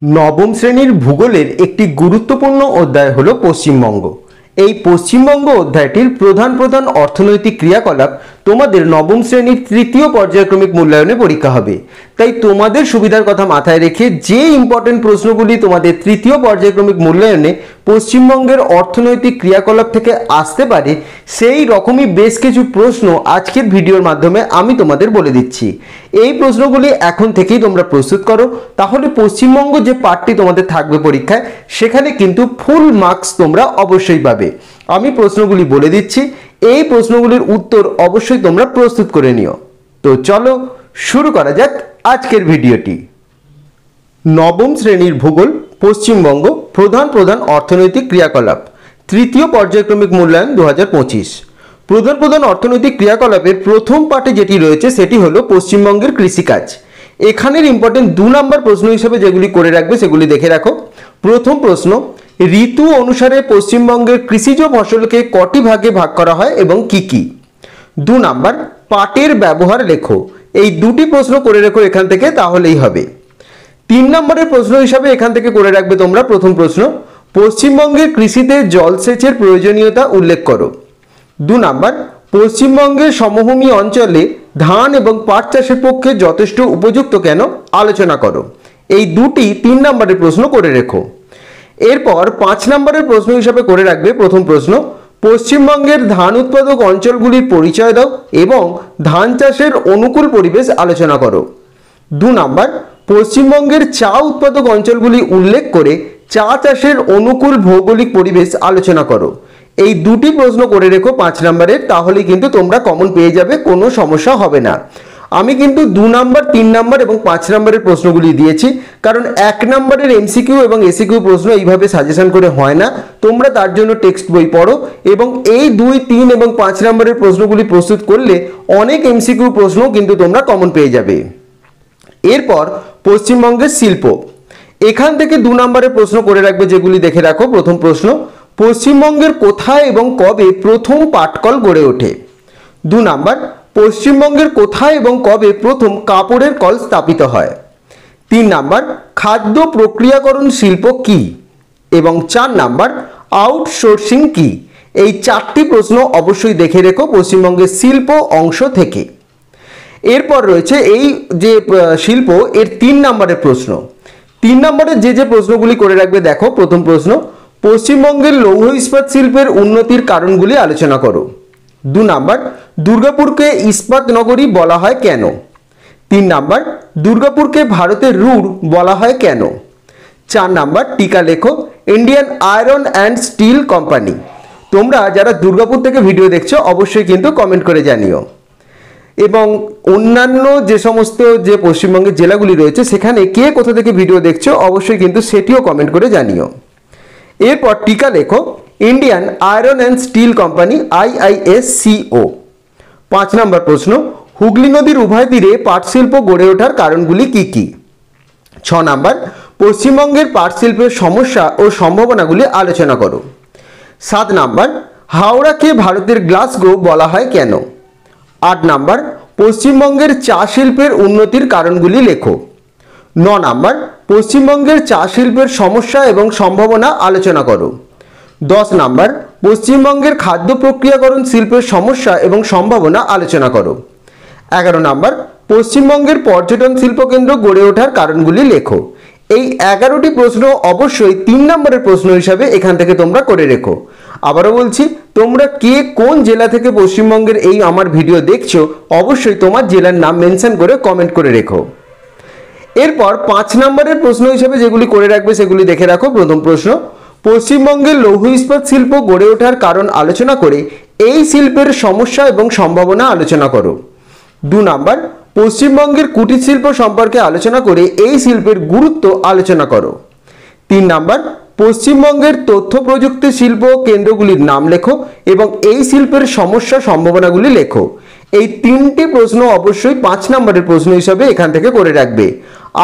नवम श्रेणीर भूगोलेर एकटी गुरुत्वपूर्ण अध्याय हलो पश्चिमबंग। এই পশ্চিমবঙ্গ অধ্যায়টির প্রধান প্রধান অর্থনৈতিক ক্রিয়াকলাপ তোমাদের নবম শ্রেণীর তৃতীয় পর্যায়ক্রমিক মূল্যায়নে পরীক্ষা হবে। তাই তোমাদের সুবিধার কথা মাথায় রেখে যে ইম্পর্টেন্ট প্রশ্নগুলি তোমাদের তৃতীয় পর্যায়ক্রমিক মূল্যায়নে পশ্চিমবঙ্গের অর্থনৈতিক ক্রিয়াকলাপ থেকে আসতে পারে সেই রকমই বেশ কিছু প্রশ্ন আজকের ভিডিওর মাধ্যমে আমি তোমাদের বলে দিচ্ছি। এই প্রশ্নগুলি এখন থেকেই তোমরা প্রস্তুত করো, তাহলে পশ্চিমবঙ্গ যে পার্টটি তোমাদের থাকবে পরীক্ষায় সেখানে কিন্তু ফুল মার্কস তোমরা অবশ্যই পাবে। আমি প্রশ্নগুলি বলে দিচ্ছি, এই প্রশ্নগুলির উত্তর অবশ্যই তোমরা প্রস্তুত করে নিও। তো চলো শুরু করা যাক আজকের ভিডিওটি। নবম শ্রেণীর ভূগোল পশ্চিমবঙ্গ প্রধান প্রধান অর্থনৈতিক ক্রিয়াকলাপ তৃতীয় পর্যায়ক্রমিক মূল্যায়ন 2025। প্রধান প্রধান অর্থনৈতিক ক্রিয়াকলাপের প্রথম পার্টে যেটি রয়েছে সেটি হলো পশ্চিমবঙ্গের কৃষিকাজ। এখানের ইম্পর্টেন্ট 2 নম্বর প্রশ্ন হিসেবে যেগুলি করে রাখবে সেগুলি দেখে রাখো। প্রথম প্রশ্ন, ঋতু অনুসারে পশ্চিমবঙ্গের কৃষিজ ফসলকে কটি ভাগে ভাগ করা হয় এবং কি কি। 2 নম্বর, পাটের ব্যবহার লেখো। এই দুটি প্রশ্ন করে রেখো এখান থেকে, তাহলেই হবে। 3 নম্বরের প্রশ্ন হিসাবে এখান থেকে করে রাখবে তোমরা প্রথম প্রশ্ন, পশ্চিমবঙ্গের কৃষিতে জলসেচের প্রয়োজনীয়তা উল্লেখ করো। 2 নম্বর, পশ্চিমবঙ্গের সমভূমি অঞ্চলে ধান এবং পাট চাষের পক্ষে যথেষ্ট উপযুক্ত কেন আলোচনা করো। এই দুটি 3 নম্বরের প্রশ্ন করে রেখো। এরপর 5 নম্বরের প্রশ্ন হিসাবে করে রাখবে প্রথম প্রশ্ন, পশ্চিমবঙ্গের ধান উৎপাদক অঞ্চলগুলির পরিচয় দাও এবং ধান চাষের অনুকূল পরিবেশ আলোচনা করো। 2 নম্বর, পশ্চিমবঙ্গের চা উৎপাদক অঞ্চলগুলি উল্লেখ করে চা চাষের অনুকূল ভৌগোলিক পরিবেশ আলোচনা করো। এই দুটি প্রশ্ন করে রেখো 5 নম্বরের, তাহলে কিন্তু তোমরা কমন পেয়ে যাবে, কোনো সমস্যা হবে না। আমি কিন্তু 2 নম্বর 3 নম্বর এবং 5 নম্বরের প্রশ্নগুলি দিয়েছি, কারণ 1 নম্বরের এমসিকিউ এবং এসিকিউ প্রশ্ন এইভাবে সাজেশন করে হয় না। তোমরা তার জন্য টেক্সট বই পড়ো এবং এই 2, 3 এবং 5 নম্বরের প্রশ্নগুলি প্রস্তুত করলে অনেক এমসিকিউ প্রশ্ন কিন্তু তোমরা কমন পেয়ে যাবে। এরপর পশ্চিমবঙ্গের শিল্প, এখান থেকে 2 নম্বরের প্রশ্ন করে রাখবে যেগুলি দেখে রাখো। প্রথম প্রশ্ন, পশ্চিমবঙ্গের কোথায় এবং কবে প্রথম পাটকল গড়ে ওঠে। 2 নম্বর, পশ্চিমবঙ্গের কোথায় এবং কবে প্রথম কাপড়ের কল স্থাপিত হয়। 3 নম্বর, খাদ্য প্রক্রিয়াকরণ শিল্প কি এবং 4 নম্বর, আউটসোর্সিং কি। এই 4টি প্রশ্ন অবশ্যই দেখে রেখো পশ্চিমবঙ্গের শিল্প অংশ থেকে। এরপর রয়েছে এই যে শিল্প এর 3 নম্বরের প্রশ্ন। 3 নম্বরের যে প্রশ্নগুলি করে রাখবে দেখো। প্রথম প্রশ্ন, পশ্চিমবঙ্গের লৌহ ইস্পাত শিল্পের উন্নতির কারণগুলি আলোচনা করো। 2 নম্বর, দুর্গাপুরকে ইস্পাত নগরী বলা হয় কেন। 3 নম্বর, দুর্গাপুরকে ভারতের রুর বলা হয় কেন। 4 নম্বর, টিকা লেখো, Indian iron and steel company. তোমরা যারা দুর্গাপুর থেকে ভিডিও দেখছো অবশ্যই কিন্তু কমেন্ট করে জানিও, এবং অন্যান্য যে সমস্ত যে পশ্চিমবঙ্গের জেলাগুলি রয়েছে সেখানে কে কোথা থেকে ভিডিও দেখছো অবশ্যই কিন্তু সেটিও কমেন্ট করে জানিও। এরপর টিকা লেখো, Indian iron and steel company IISCO। 5 নম্বর প্রশ্ন, হুগলি নদীর উভয় তীরে পাট শিল্প গড়ে ওঠার কারণগুলি কি কি। 6 নম্বর, পশ্চিমবঙ্গের পাট শিল্পের সমস্যা ও সম্ভাবনাগুলি আলোচনা করো। 7 নম্বর, হাওড়াকে ভারতের গ্লাসগো বলা হয় কেন। 8 নম্বর, পশ্চিমবঙ্গের চা শিল্পের উন্নতির কারণগুলি লেখো। 9 নম্বর, পশ্চিমবঙ্গের চা শিল্পের সমস্যা এবং সম্ভাবনা আলোচনা করো। 10 নম্বর, পশ্চিমবঙ্গের খাদ্য প্রক্রিয়াকরণ শিল্পের সমস্যা এবং সম্ভাবনা আলোচনা করো। 11 নম্বর, পশ্চিমবঙ্গের পর্যটন শিল্পকেন্দ্র গড়ে ওঠার কারণগুলি লেখো। এই 11টি প্রশ্ন অবশ্যই 3 নম্বরের প্রশ্ন হিসাবে এখান থেকে তোমরা করে রেখো। আবারও বলছি, তোমরা কে কোন জেলা থেকে পশ্চিমবঙ্গের এই আমার ভিডিও দেখছো অবশ্যই তোমার জেলার নাম মেনশন করে কমেন্ট করে রেখো। এরপর 5 নম্বরের প্রশ্ন হিসেবে যেগুলি করে রাখবে সেগুলি দেখে রাখো। প্রথম প্রশ্ন, পশ্চিমবঙ্গের লৌহ ইস্পাত শিল্প গড়ে ওঠার কারণ আলোচনা করে এই শিল্পের সমস্যা এবং সম্ভাবনা আলোচনা করো। 2 নম্বর, পশ্চিমবঙ্গের কুটির শিল্প সম্পর্কে আলোচনা করে এই শিল্পের গুরুত্ব আলোচনা করো। 3 নম্বর, পশ্চিমবঙ্গের তথ্য প্রযুক্তি শিল্প কেন্দ্রগুলির নাম লেখো এবং এই শিল্পের সমস্যা সম্ভাবনাগুলি লেখো। এই 3টি প্রশ্ন অবশ্যই 5 নম্বরের প্রশ্ন হিসাবে এখান থেকে করে রাখবে।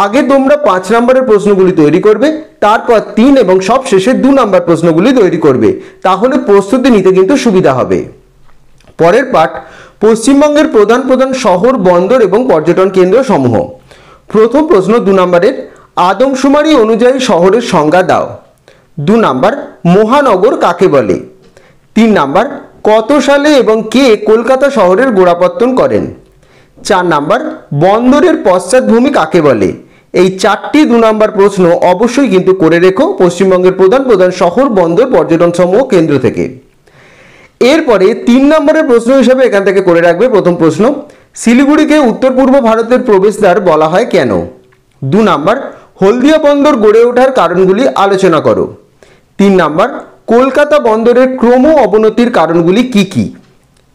আগে তোমরা 5 নম্বরের প্রশ্নগুলি তৈরি করবে, তারপর 3 এবং সবশেষে 2 নম্বর প্রশ্নগুলি তৈরি করবে, তাহলে প্রস্তুতি নিতে কিন্তু সুবিধা হবে। পরের পাঠ, পশ্চিমবঙ্গের প্রধান প্রধান শহর, বন্দর এবং পর্যটন কেন্দ্র সমূহ। প্রথম প্রশ্ন 2 নম্বরের, আদমশুমারি অনুযায়ী শহরের সংজ্ঞা দাও। 2 নাম্বার, মহানগর কাকে বলে? 3 নাম্বার, কত সালে এবং কে কলকাতা শহরের গোড়াপত্তন করেন? 4 নাম্বার, বন্দরের পশ্চাৎভূমি কাকে বলে? এই 4টি 2 নাম্বার প্রশ্ন অবশ্যই কিন্তু করে রেখো পশ্চিমবঙ্গের প্রধান প্রধান শহর, বন্দর, পর্যটন সমূহ কেন্দ্র থেকে। এরপরে 3 নম্বরের প্রশ্ন হিসেবে এখান থেকে করে রাখবে প্রথম প্রশ্ন, শিলিগুড়িকে উত্তর পূর্ব ভারতের প্রবেশদ্বার বলা হয় কেন? 2 নাম্বার, হলদিয়া বন্দর গড়ে ওঠার কারণগুলি আলোচনা করো। 3 নাম্বার, কলকাতা বন্দরের ক্রম অবনতির কারণগুলি কি কি?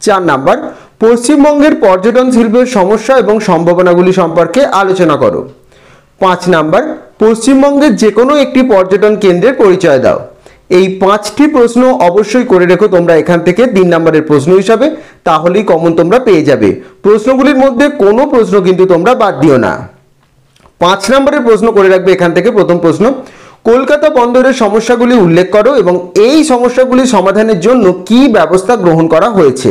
4 নাম্বার, পশ্চিমবঙ্গের পর্যটন শিল্পের সমস্যা এবং সম্ভাবনাগুলি সম্পর্কে আলোচনা করো। 5 নাম্বার, পশ্চিমবঙ্গের যে কোনো একটি পর্যটন কেন্দ্রের পরিচয় দাও। এই 5টি প্রশ্ন অবশ্যই করে রেখো তোমরা এখান থেকে 3 নম্বরের প্রশ্ন হিসাবে, তাহলেই কমন তোমরা পেয়ে যাবে। প্রশ্নগুলির মধ্যে কোনো প্রশ্ন কিন্তু তোমরা বাদ দিও না। 5 নম্বরের প্রশ্ন করে রাখবে এখান থেকে প্রথম প্রশ্ন, কলকাতা বন্দরের সমস্যাগুলি উল্লেখ করো এবং এই সমস্যাগুলি সমাধানের জন্য কি ব্যবস্থা গ্রহণ করা হয়েছে।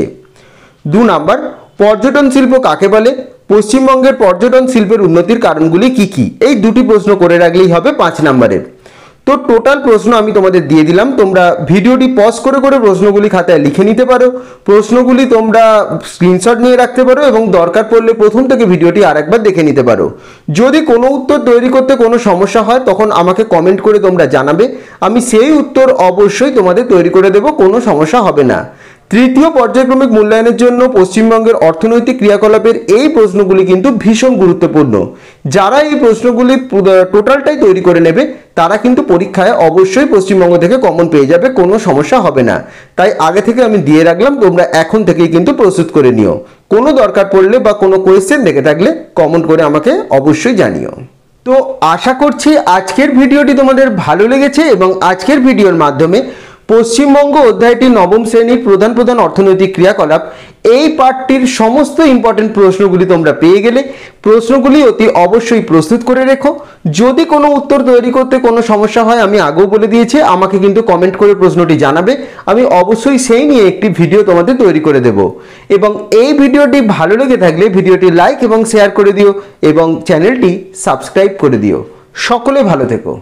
2 নাম্বার, পর্যটন শিল্প কাকে বলে? পশ্চিমবঙ্গের পর্যটন শিল্পের উন্নতির কারণগুলি কি কি? এই 2টি প্রশ্ন করে রাখলেই হবে 5 নম্বরের। তো টোটাল প্রশ্ন আমি তোমাদের দিয়ে দিলাম, তোমরা ভিডিওটি পজ করে করে প্রশ্নগুলি খাতায় লিখে নিতে পারো, প্রশ্নগুলি তোমরা স্ক্রিনশট নিয়ে রাখতে পারো এবং দরকার পড়লে প্রথম থেকে ভিডিওটি আরেকবার দেখে নিতে পারো। যদি কোনো উত্তর তৈরি করতে কোনো সমস্যা হয় তখন আমাকে কমেন্ট করে তোমরা জানাবে, আমি সেই উত্তর অবশ্যই তোমাদের তৈরি করে দেব, কোনো সমস্যা হবে না। তৃতীয় পর্যায়ক্রমিক মূল্যায়নের জন্য পশ্চিমবঙ্গের অর্থনৈতিক ক্রিয়াকলাপের এই প্রশ্নগুলি কিন্তু ভীষণ গুরুত্বপূর্ণ। যারা এই প্রশ্নগুলি টোটালটাই তৈরি করে নেবে তারা কিন্তু পরীক্ষায় অবশ্যই পশ্চিমবঙ্গ থেকে কমন পেয়ে যাবে, কোনো সমস্যা হবে না। তাই আগে থেকে আমি দিয়ে রাখলাম, তোমরা এখন থেকেই কিন্তু প্রস্তুত করে নিও। কোনো দরকার পড়লে বা কোনো কোয়েশ্চেন দেখে থাকলে কমেন্ট করে আমাকে অবশ্যই জানিও। তো আশা করছি আজকের ভিডিওটি তোমাদের ভালো লেগেছে এবং আজকের ভিডিওর মাধ্যমে পশ্চিমবঙ্গ অধ্যায়টি নবম শ্রেণীর প্রধান প্রধান অর্থনৈতিক ক্রিয়াকলাপ এই পাঠটির সমস্ত ইম্পর্টেন্ট প্রশ্নগুলি তোমরা পেয়ে গেলে। প্রশ্নগুলি অতি অবশ্যই প্রস্তুত করে রেখো। যদি কোনো উত্তর তৈরি করতে কোনো সমস্যা হয় আমি আগেও বলে দিয়েছি, আমাকে কিন্তু কমেন্ট করে প্রশ্নটি জানাবে, আমি অবশ্যই সেই নিয়ে একটি ভিডিও তোমাদের তৈরি করে দেব। এবং এই ভিডিওটি ভালো লেগে থাকলে ভিডিওটি লাইক এবং শেয়ার করে দিও এবং চ্যানেলটি সাবস্ক্রাইব করে দিও। সকলে ভালো থেকো।